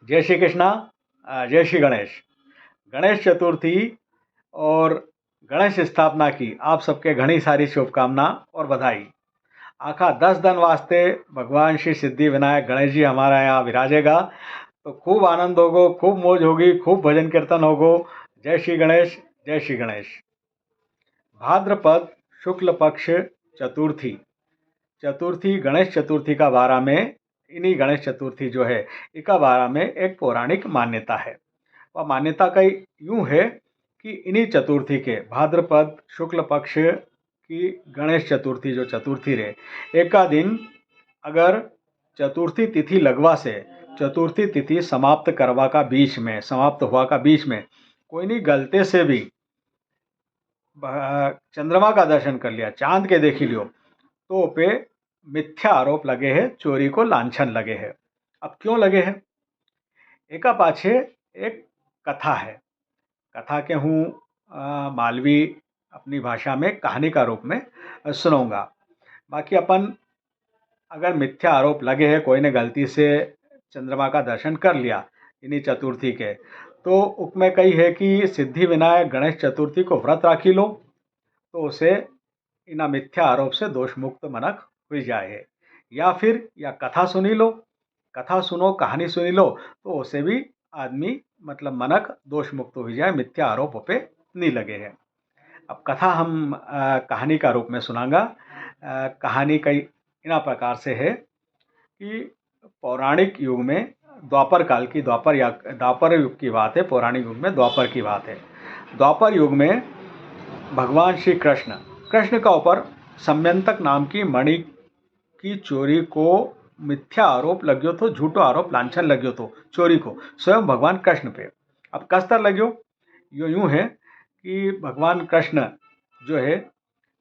जय श्री कृष्णा। जय श्री गणेश। गणेश चतुर्थी और गणेश स्थापना की आप सबके घनी सारी शुभकामना और बधाई। आखा 10 दिन वास्ते भगवान श्री सिद्धि विनायक गणेश जी हमारा यहाँ विराजेगा, तो खूब आनंद होगो, खूब मौज होगी, खूब भजन कीर्तन होगो। जय श्री गणेश, जय श्री गणेश। भाद्रपद शुक्ल पक्ष चतुर्थी, चतुर्थी गणेश चतुर्थी का बारे में, इन्हीं गणेश चतुर्थी जो है इसका बारे में एक पौराणिक मान्यता है। वह मान्यता का यूं है कि इन्हीं चतुर्थी के भाद्रपद शुक्ल पक्ष की गणेश चतुर्थी जो चतुर्थी रहे एक का दिन अगर चतुर्थी तिथि लगवा से चतुर्थी तिथि समाप्त करवा का बीच में समाप्त हुआ का बीच में कोई नहीं गलते से भी चंद्रमा का दर्शन कर लिया, चांद के देख लियो, तो पे मिथ्या आरोप लगे हैं, चोरी को लांछन लगे हैं। अब क्यों लगे हैं? एका पाछे एक कथा है। कथा के हूँ मालवी अपनी भाषा में कहानी का रूप में सुनाऊंगा। बाकी अपन अगर मिथ्या आरोप लगे हैं, कोई ने गलती से चंद्रमा का दर्शन कर लिया इन्हीं चतुर्थी के, तो उसमें कही है कि सिद्धि विनायक गणेश चतुर्थी को व्रत राखी लो, तो उसे इना मिथ्या आरोप से दोष मुक्त मनक हुई जाए। या फिर या कथा सुनी लो, कथा सुनो, कहानी सुनी लो, तो उसे भी आदमी मतलब मनक दोष मुक्त हो जाए, मिथ्या आरोप पे नहीं लगे हैं। अब कथा हम कहानी का रूप में सुनांगा। कहानी कई इना प्रकार से है कि पौराणिक युग में द्वापर काल की, द्वापर युग की बात है, पौराणिक युग में द्वापर की बात है। द्वापर युग में भगवान श्री कृष्ण का ऊपर सम्यंतक नाम की मणि की चोरी को मिथ्या आरोप लग्यो तो, झूठो आरोप लांछन लग्यो तो चोरी को स्वयं भगवान कृष्ण पे। अब कसतर लग्यो यो यूं है कि भगवान कृष्ण जो है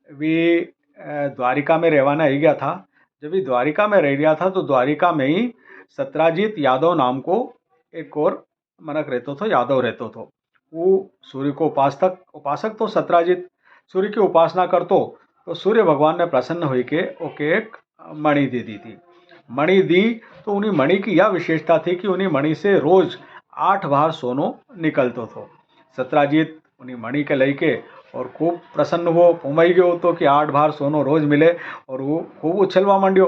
वे द्वारिका में रहवाना ही गया था। जब भी द्वारिका में रह गया था तो द्वारिका में ही सत्राजीत यादव नाम को एक और मनक रहते थे, यादव रहते थे। वो सूर्य को उपासक तो सत्राजीत सूर्य की उपासना करतो, तो सूर्य भगवान ने प्रसन्न हुई के ओके एक मणि दे दी थी। मणि दी तो उन्हीं मणि की यह विशेषता थी कि उन्हीं मणि से रोज 8 बार सोनो निकलतो थो। सत्राजीत उन्हीं मणि के लेके और खूब प्रसन्न हो, उमई गयो तो कि 8 बार सोनो रोज मिले, और वो खूब उछलवा मंड्यो।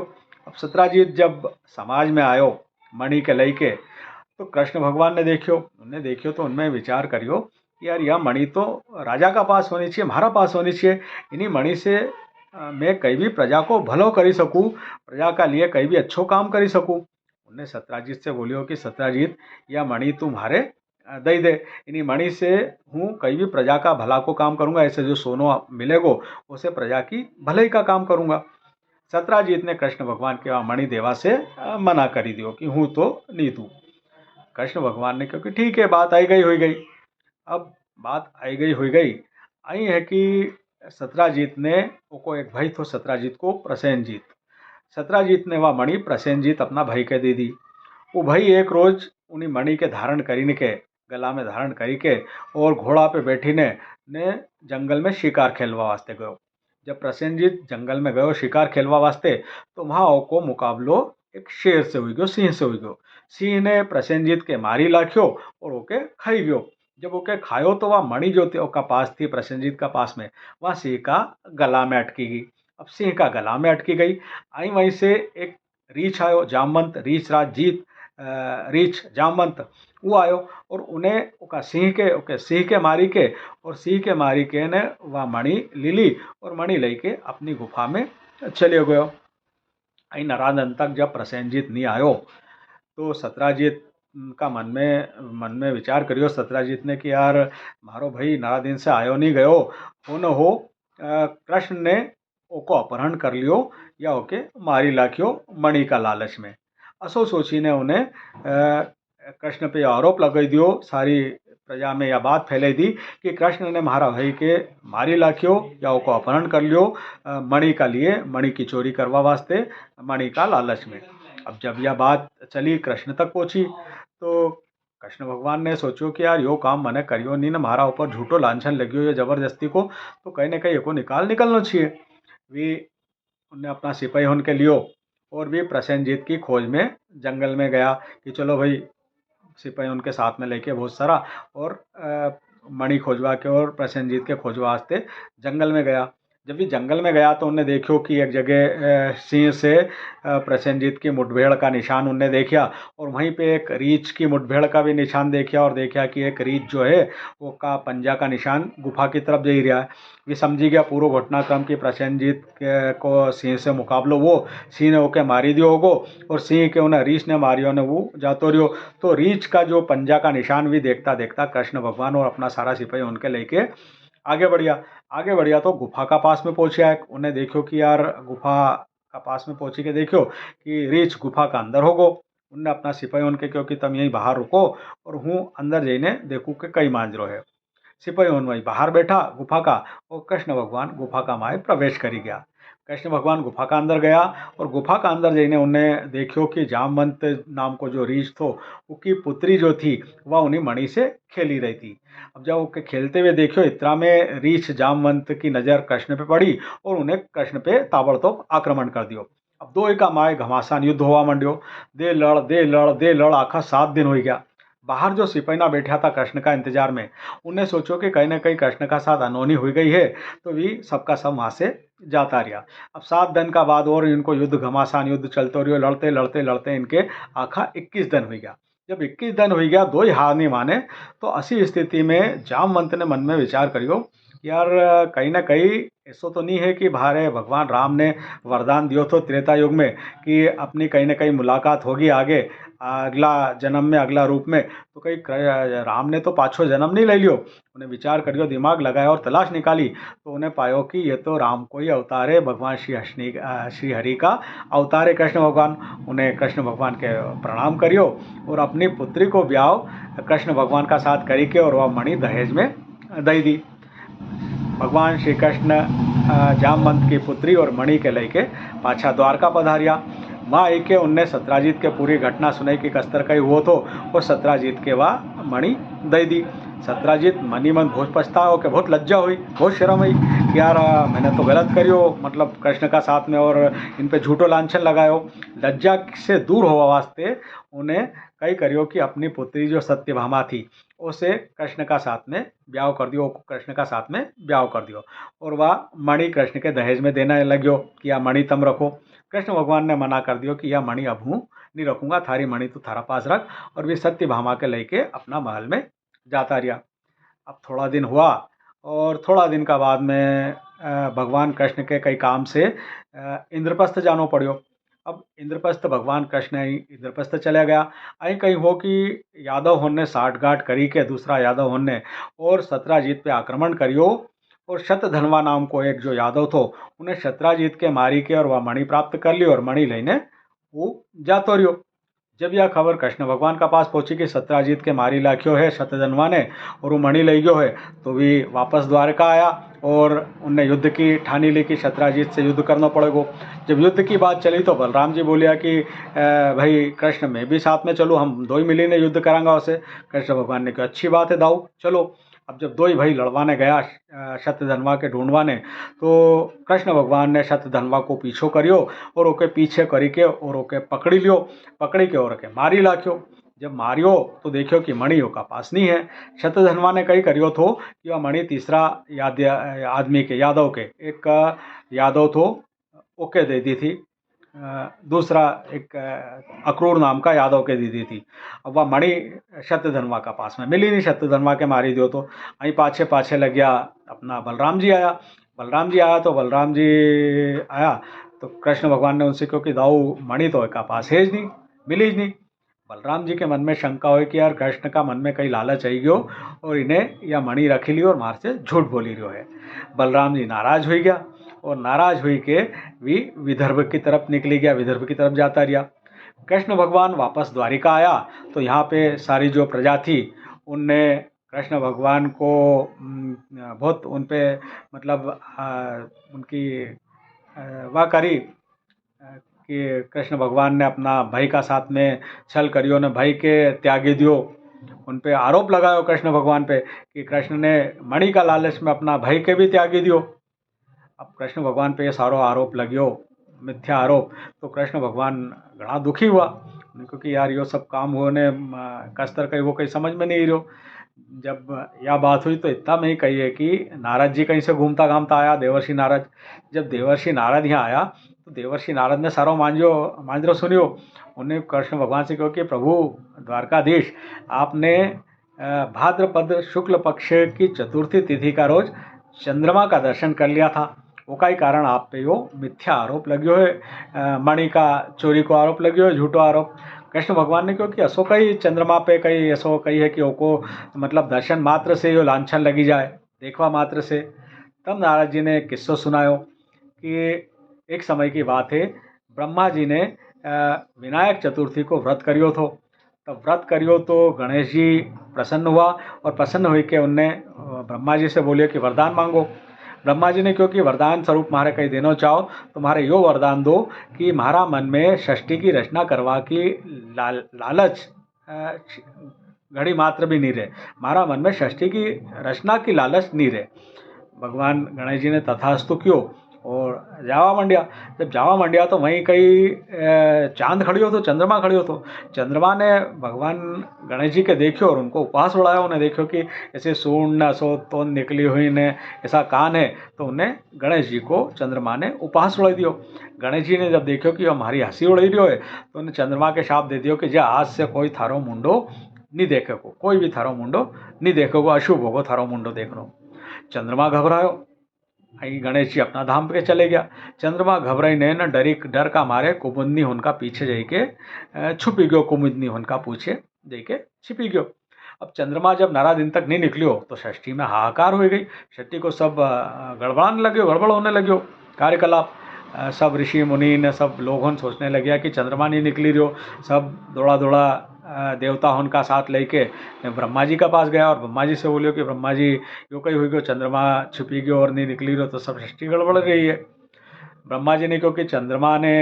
अब सत्राजीत जब समाज में आयो मणि के लेके, तो कृष्ण भगवान ने देखियो तो उनमें विचार करियो कि यार यह मणि तो राजा का पास होनी चाहिए, हमारा पास होनी चाहिए। इन्हीं मणि से मैं कहीं भी प्रजा को भलो करी सकूँ, प्रजा का लिए कहीं भी अच्छो काम करी सकूँ। उनने सत्राजीत से बोलियो कि सत्राजीत यह मणि तुम्हारे दई दे, इन्हीं मणि से हूँ कहीं भी प्रजा का भला को काम करूँगा, ऐसे जो सोनो मिलेगो उसे प्रजा की भलाई का काम करूँगा। सत्राजीत ने कृष्ण भगवान के वहाँ मणि देवा से मना करी दियो कि हूँ तो नहीं दूँ। कृष्ण भगवान ने क्योंकि ठीक है, बात आई गई हो गई। अब बात आई गई हो गई, आई है कि सत्राजीत ने को एक भाई तो सत्राजीत को प्रसेनजीत, सत्राजीत ने वह मणि प्रसेनजीत अपना भाई के दे दी। वो भाई एक रोज उन्हीं मणि के धारण करीने के गला में धारण करी के और घोड़ा पे बैठी ने जंगल में शिकार खेलवा वास्ते गयो। जब प्रसेनजीत जंगल में गयो शिकार खेलवा वास्ते, तो वहाँ को मुकाबलो एक शेर से हुई गयो, सिंह से हुई गयो। सिंह ने प्रसेनजीत के मारी लाख्यो और ओके खाई गयो। जब ओके खायो तो वह मणि जो थी ओका पास थी प्रसेनजीत का पास में, वह सिंह का गला में अटकी गई। अब सिंह का गला में अटकी गई, आई वहीं से एक रीछ आयो, जामवंत, रीछ राज जीत रीछ जामवंत, वो आयो और उन्हें ओके सिंह के मारी के, और सिंह के मारी के ने वह मणि ली ली और मणि लेके अपनी गुफा में चले गयो। आई नारायण तक जब प्रसेनजीत नहीं आयो, तो सत्राजीत का मन में विचार करियो सत्राजीत ने कि यार मारो भाई नारा दिन से आयो नहीं गयो, हो न हो कृष्ण ने ओको अपहरण कर लियो या ओके मारी लाख्यो मणि का लालच में। असो सोची ने उन्हें कृष्ण पे आरोप लगाई दियो, सारी प्रजा में यह बात फैलाई दी कि कृष्ण ने महारा भाई के मारी लाख्यो या ओको अपहरण कर लियो मणि का लिए, मणि की चोरी करवा वास्ते, मणि का लालच में। अब जब यह बात चली कृष्ण तक पहुंची, तो कृष्ण भगवान ने सोचो कि यार यो काम मैंने करियो नहीं ना, हमारा ऊपर झूठो लांछन लगियो ये जबरदस्ती को, तो कहीं ना कहीं को निकलना चाहिए। वे उनने अपना सिपाही उनके लियो और भी प्रसेनजीत की खोज में जंगल में गया कि चलो भाई सिपाही उनके साथ में लेके बहुत सारा, और मणि खोजवा के और प्रसेनजीत के खोजवा वास्ते जंगल में गया। जब भी जंगल में गया तो उनने देखो कि एक जगह सिंह से प्रसेनजीत की मुठभेड़ का निशान उनने देखा, और वहीं पे एक रीछ की मुठभेड़ का भी निशान देखा, और देखा कि एक रीछ जो है वो का पंजा का निशान गुफा की तरफ जा रहा है। ये समझी गया पूरा घटनाक्रम कि प्रसेनजीत को सिंह से मुकाबलो वो सिंह ने ओके मारी दियो होगो, और सिंह के उन्हें रीछ ने मारियो ने वो जातो रहो। तो रीछ का जो पंजा का निशान भी देखता देखता कृष्ण भगवान और अपना सारा सिपाही उनके लेके आगे बढ़िया तो गुफा का पास में पहुंचा है। उन्हें देखो कि यार गुफा का पास में पहुंची के देखो कि रीछ गुफा का अंदर होगो। उनने अपना सिपाही उनके क्योंकि तुम यहीं बाहर रुको और हूँ अंदर जाइने देखूँ कि कई मांजरो है। सिपाही उन वहीं बाहर बैठा गुफा का, और कृष्ण भगवान गुफा का माए प्रवेश करी गया। कृष्ण भगवान गुफा का अंदर गया, और गुफा का अंदर जाइने उन्हें देखियो कि जामवंत नाम को जो रीछ थो उसकी पुत्री जो थी वह उन्हीं मणि से खेली रही थी। अब जब वो खेलते हुए देखियो इतना में रीछ जामवंत की नज़र कृष्ण पे पड़ी और उन्हें कृष्ण पे ताबड़तोड़ आक्रमण कर दियो। अब दो का माए घमासान युद्ध हुआ मंडियो। दे लड़ आखा 7 दिन हो गया। बाहर जो सिपाही ना बैठा था कृष्ण का इंतजार में, उन्हें सोचो कि कहीं ना कहीं कृष्ण का साथ अनहोनी हुई गई है, तो भी सबका सब वहाँ से जाता रहा। अब 7 दिन का बाद और इनको युद्ध घमासान युद्ध चलते रहो, लड़ते लड़ते लड़ते इनके आखा 21 दिन हो गया। जब 21 दिन हो गया दो ही हार नहीं माने, तो ऐसी स्थिति में जामवंत ने मन में विचार करियो यार कहीं ना कहीं ऐसा तो नहीं है कि भारे भगवान राम ने वरदान दियो तो त्रेता युग में कि अपनी कहीं ना कहीं मुलाकात होगी आगे अगला जन्म में अगला रूप में, तो कहीं राम ने तो पाछो जन्म नहीं ले लियो। उन्हें विचार करियो दिमाग लगाया और तलाश निकाली, तो उन्हें पायो कि ये तो राम को ही अवतार है, भगवान श्री हरि का अवतार है कृष्ण भगवान। उन्हें कृष्ण भगवान के प्रणाम करियो और अपनी पुत्री को ब्याह कृष्ण भगवान का साथ करी के और वह मणि दहेज में दई दी। भगवान श्री कृष्ण जामवंत की पुत्री और मणि के लेके पाछा द्वारका पधारिया। माँ आई के उनने सत्राजीत के पूरी घटना सुनाई कि कस्तर कई हुआ तो, और सत्राजीत के वह मणि दे दी। सत्राजीत मनी मन बहुत पछताओ कि बहुत लज्जा हुई, बहुत शर्म हुई कि यार मैंने तो गलत करियो, मतलब कृष्ण का साथ में और इन पे झूठो लांछन लगायो। लज्जा से दूर होवा वास्ते उन्हें कई करियो कि अपनी पुत्री जो सत्यभामा थी उसे कृष्ण का साथ में ब्याह कर दियो, कृष्ण का साथ में ब्याह कर दियो, और वह मणि कृष्ण के दहेज में देना लग्यो कि यह मणि तुम रखो। कृष्ण भगवान ने मना कर दियो कि यह मणि अब हूँ नहीं रखूँगा, थारी मणि तो थारा पास रख, और वे सत्यभामा के लेके अपना महल में जाता रहा। अब थोड़ा दिन हुआ और थोड़ा दिन का बाद में भगवान कृष्ण के कई काम से इंद्रप्रस्थ जानो पड़ियो। अब इंद्रप्रस्थ भगवान कृष्ण इंद्रप्रस्थ चला गया। आई कहीं हो कि यादव होने साठगांठ करी के दूसरा यादव होने और सत्राजीत पे आक्रमण करियो, और शतधनवा नाम को एक जो यादव थो उन्हें सत्राजीत के मारी के और वह मणि प्राप्त कर ली और मणि लेने वो जातो रहो। जब यह खबर कृष्ण भगवान का पास पहुंची कि सत्राजीत के मारी लाख्यो है शतधनवा ने और वो मणि ले गयो है, तो भी वापस द्वारका आया और उनने युद्ध की ठानी ली कि सत्राजीत से युद्ध करना पड़ेगा। जब युद्ध की बात चली तो बलराम जी बोलिया कि भाई कृष्ण मैं भी साथ में चलूँ, हम दो ही मिली ने युद्ध करांगा उसे। कृष्ण भगवान ने कहा अच्छी बात है दाऊ चलो। अब जब दो ही भाई लड़वाने गया शतधनवा के ढूंढवाने, तो कृष्ण भगवान ने शतधनवा को पीछो करियो और ओके पीछे करी के और ओके पकड़ी लियो, पकड़ी के और के मारी लाख्यो। जब मारियो तो देखियो कि मणि का पास नहीं है। शतधनवा ने कही करियो थो कि वह मणि तीसरा आदमी के यादव के एक यादव थो ओके दे दी थी, दूसरा एक अक्रूर नाम का यादव के दी थी। अब वह मणि शतधनवा का पास में मिली नहीं, शतधनवा के मारी दियो तो वहीं पाछे पाछे लग गया अपना बलराम जी आया। बलराम जी आया तो बलराम जी आया तो कृष्ण भगवान ने उनसे क्योंकि दाऊ मणि तो का पास है नहीं, मिली नहीं। बलराम जी के मन में शंका हुई कि यार कृष्ण का मन में कई लालच आई गयो और इन्हें यह मणि रखी ली और मार से झूठ बोली रहो है। बलराम जी नाराज हो गया और नाराज हुई के भी विदर्भ की तरफ निकली गया, विदर्भ की तरफ जाता रहा। कृष्ण भगवान वापस द्वारिका आया तो यहाँ पे सारी जो प्रजा थी उनने कृष्ण भगवान को बहुत उन पे मतलब उनकी वाह करी कि कृष्ण भगवान ने अपना भाई का साथ में छल करियो ने भाई के त्यागी दियो। उन पे आरोप लगायो कृष्ण भगवान पे कि कृष्ण ने मणि का लालच में अपना भाई के भी त्यागी दियो। अब कृष्ण भगवान पे ये सारो आरोप लगियो, मिथ्या आरोप, तो कृष्ण भगवान घना दुखी हुआ। क्योंकि यार यो सब काम होने कसतर कहीं वो कहीं समझ में नहीं रहो। जब यह बात हुई तो इतना में ही कहिए कि नारद जी कहीं से घूमता घामता आया, देवर्षि नारद। जब देवर्षि नारद यहाँ आया तो देवर्षि नारद ने सारो मांजरो सुनियो। उन्हें कृष्ण भगवान से कहो कि प्रभु द्वारकाधीश, आपने भाद्रपद शुक्ल पक्ष की चतुर्थी तिथि का रोज चंद्रमा का दर्शन कर लिया था। वो का ही कारण आप पे यो मिथ्या आरोप लग्यो है, मणि का चोरी को आरोप लग्यो है, झूठो आरोप। कृष्ण भगवान ने क्योंकि असो कई चंद्रमा पे कई ऐसो कही है कि ओको मतलब दर्शन मात्र से यो लांछन लगी जाए, देखवा मात्र से। तब नारद जी ने एक किस्सो सुनायो कि एक समय की बात है, ब्रह्मा जी ने विनायक चतुर्थी को व्रत करियो थो। तब व्रत करियो तो गणेश जी प्रसन्न हुआ, और प्रसन्न हुई के उनने ब्रह्मा जी से बोलियो कि वरदान मांगो। ब्रह्मा जी ने क्योंकि वरदान स्वरूप मारे कहीं देना चाहो तो मारे यो वरदान दो कि मारा मन में षष्ठी की रचना करवा की लालच घड़ी मात्र भी नहीं रहे, मारा मन में षष्ठी की रचना की लालच नहीं रहे। भगवान गणेश जी ने तथास्तु क्यों और जावा मंडिया। जब जावा मंडिया तो वहीं कई चांद खड़ियो तो, चंद्रमा खड़ियो तो। चंद्रमा ने भगवान गणेश जी के देखियो और उनको उपवास उड़ाया। उन्हें देखियो कि ऐसे सूंड न सो तो निकली हुई ने ऐसा कान है, तो उन्हें गणेश जी को चंद्रमा ने उपवास उड़ा दियो। गणेश जी ने जब देखियो कि हमारी हंसी उड़ी रही है तो उन्हें चंद्रमा के शाप दे दियो कि जा आज से कोई थारो मुंडो नहीं देखेगो, कोई भी थारो मुंडो नहीं देखेगो, अशुभ होगो थारो मुंडो देखनो। चंद्रमा घबरायो, आई गणेश जी अपना धाम पे चले गया। चंद्रमा घबराई ने न डर का मारे कुमुदनी उनका पीछे जाके छुपी गयो, कुमुदनी उनका पूछे जाके छिपी गयो। अब चंद्रमा जब नारा दिन तक नहीं निकलियो तो षष्ठी में हाहाकार हो गई। षष्ठी को सब गड़बड़ाने लगे, गड़बड़ होने लग्यो कार्यकलाप। सब ऋषि मुनि ने सब लोगों सोचने लगे कि चंद्रमा नहीं निकली रहो। सब दौड़ा दौड़ा देवता उनका साथ लेके ब्रह्मा जी का पास गया और ब्रह्मा जी से बोलियो कि ब्रह्मा जी यो कहीं हुई गयो, चंद्रमा छुपी गयो और नहीं निकली रहो तो सब सृष्टि गड़बड़ रही है। ब्रह्मा जी ने क्योंकि चंद्रमा ने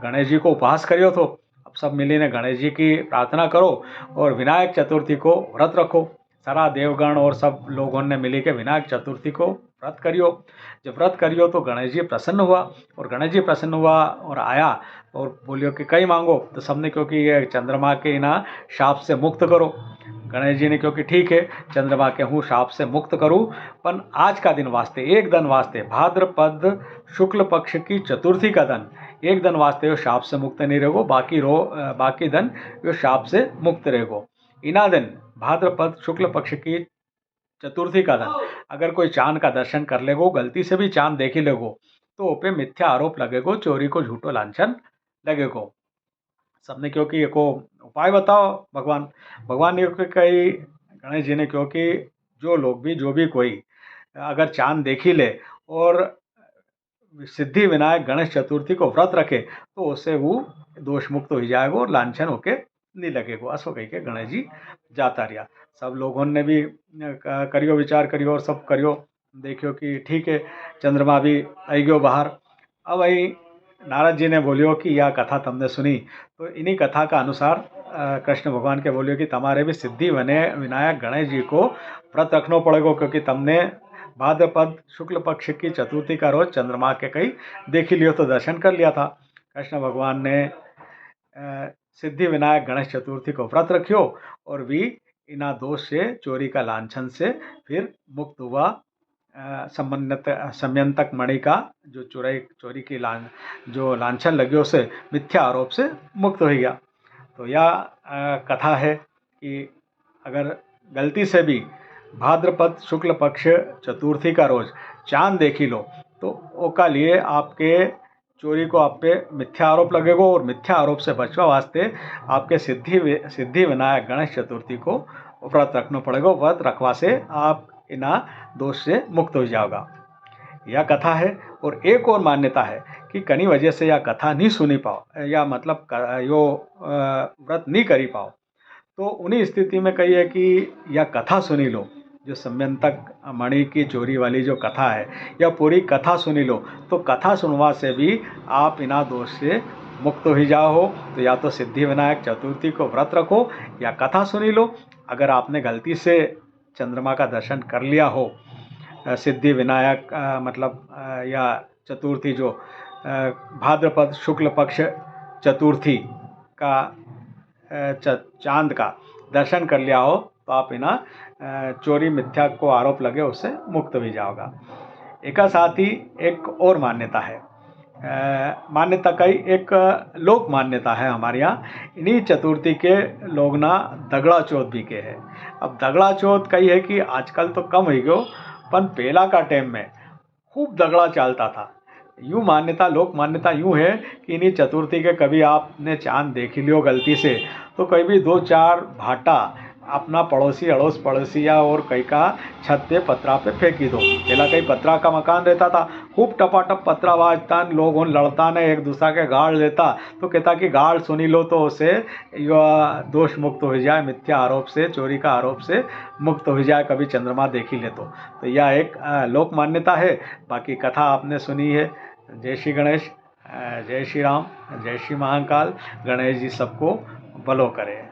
गणेश जी को उपहास करियो तो अब सब मिलीने गणेश जी की प्रार्थना करो और विनायक चतुर्थी को व्रत रखो। सारा देवगण और सब लोगों ने मिली के विनायक चतुर्थी को व्रत करियो। जब व्रत करियो तो गणेश जी प्रसन्न हुआ, और गणेश जी प्रसन्न हुआ और आया और बोलियो कि कहीं मांगो। तो सबने क्योंकि ये चंद्रमा के ना शाप से मुक्त करो। गणेश जी ने क्योंकि ठीक है चंद्रमा के हूँ शाप से मुक्त करूँ, पर आज का दिन वास्ते, एक दिन वास्ते, भाद्रपद शुक्ल पक्ष की चतुर्थी का दिन, एक दिन वास्ते वो शाप से मुक्त नहीं रहेगो, बाकी दिन वो शाप से मुक्त रहेगो। इना दिन भाद्रपद शुक्ल पक्ष की चतुर्थी का दिन अगर कोई चांद का दर्शन कर लेगो, गलती से भी चांद देख ही लेगो, तो ओपे मिथ्या आरोप लगेगो, चोरी को झूठो लांछन लगेगो। सबने क्योंकि एको उपाय बताओ भगवान। भगवान ने कही गणेश जी ने क्योंकि जो भी कोई अगर चांद देख ही ले और सिद्धि विनायक गणेश चतुर्थी को व्रत रखे तो उससे वो दोष मुक्त हो जाएगा और लांछन होके नहीं लगेगा। असो कही के गणेश जी जाता रहा। सब लोगों ने भी करियो विचार करियो और सब करियो, देखियो कि ठीक है चंद्रमा भी आई गयो बाहर। अब आई नारद जी ने बोलियो कि यह कथा तुमने सुनी, तो इन्हीं कथा का अनुसार कृष्ण भगवान के बोलियो कि तुम्हारे भी सिद्धि विनायक गणेश जी को व्रत रखना पड़ेगा, क्योंकि तुमने भाद्रपद शुक्ल पक्ष की चतुर्थी का रोज चंद्रमा के कहीं देख ही लियो तो दर्शन कर लिया था। कृष्ण भगवान ने सिद्धि विनायक गणेश चतुर्थी को व्रत रखियो और भी इना दोष से, चोरी का लांछन से फिर मुक्त हुआ। समयंतक मणि का जो चोरी की जो लांछन लगे उसे मिथ्या आरोप से मुक्त हो गया। तो यह कथा है कि अगर गलती से भी भाद्रपद शुक्ल पक्ष चतुर्थी का रोज चांद देखी लो तो ओका लिए आपके चोरी को आप पे मिथ्या आरोप लगेगा, और मिथ्या आरोप से बचवा वास्ते आपके सिद्धि विनायक गणेश चतुर्थी को व्रत रखना पड़ेगा। व्रत रखवा से आप इना दोष से मुक्त हो जाओगा। यह कथा है। और एक और मान्यता है कि कनी वजह से यह कथा नहीं सुनी पाओ या मतलब यो व्रत नहीं करी पाओ, तो उन्हीं स्थिति में कही है कि यह कथा सुनी लो, जो समयंतक मणि की चोरी वाली जो कथा है, यह पूरी कथा सुनी लो। तो कथा सुनवा से भी आप इना दोष से मुक्त हो जाओ। तो या तो सिद्धि विनायक चतुर्थी को व्रत रखो या कथा सुनी लो। अगर आपने गलती से चंद्रमा का दर्शन कर लिया हो, सिद्धि विनायक या चतुर्थी जो भाद्रपद शुक्ल पक्ष चतुर्थी का चांद का दर्शन कर लिया हो तो आप बिना चोरी मिथ्या को आरोप लगे उससे मुक्त भी जाओगा। एक साथ ही एक और मान्यता है, मान्यता का ही एक लोक मान्यता है हमारे यहाँ। इन्हीं चतुर्थी के लोग ना दगड़ा चौथ भी के है। अब दगड़ा चौथ कही है कि आजकल तो कम हो गयो, पर पहला का टाइम में खूब दगड़ा चलता था। यूँ मान्यता, लोक मान्यता यूँ है कि इन्हीं चतुर्थी के कभी आपने चांद देख लियो गलती से, तो कभी 2-4 भाटा अपना पड़ोसी, अड़ोस पड़ोसिया और कई का छत पे पत्रा पे फेंकी दो। पहला कई पत्रा का मकान रहता था, खूब टपाटप पत्रा बाजता, लोग उन लड़ता ने एक दूसरा के गाड़ लेता, तो कहता कि गाड़ सुनी लो तो उसे दोष मुक्त हो जाए, मिथ्या आरोप से, चोरी का आरोप से मुक्त हो जाए, कभी चंद्रमा देख ही ले तो यह एक लोक मान्यता है। बाकी कथा आपने सुनी है। जय श्री गणेश, जय श्री राम, जय श्री महाकाल। गणेश जी सबको भलो करे।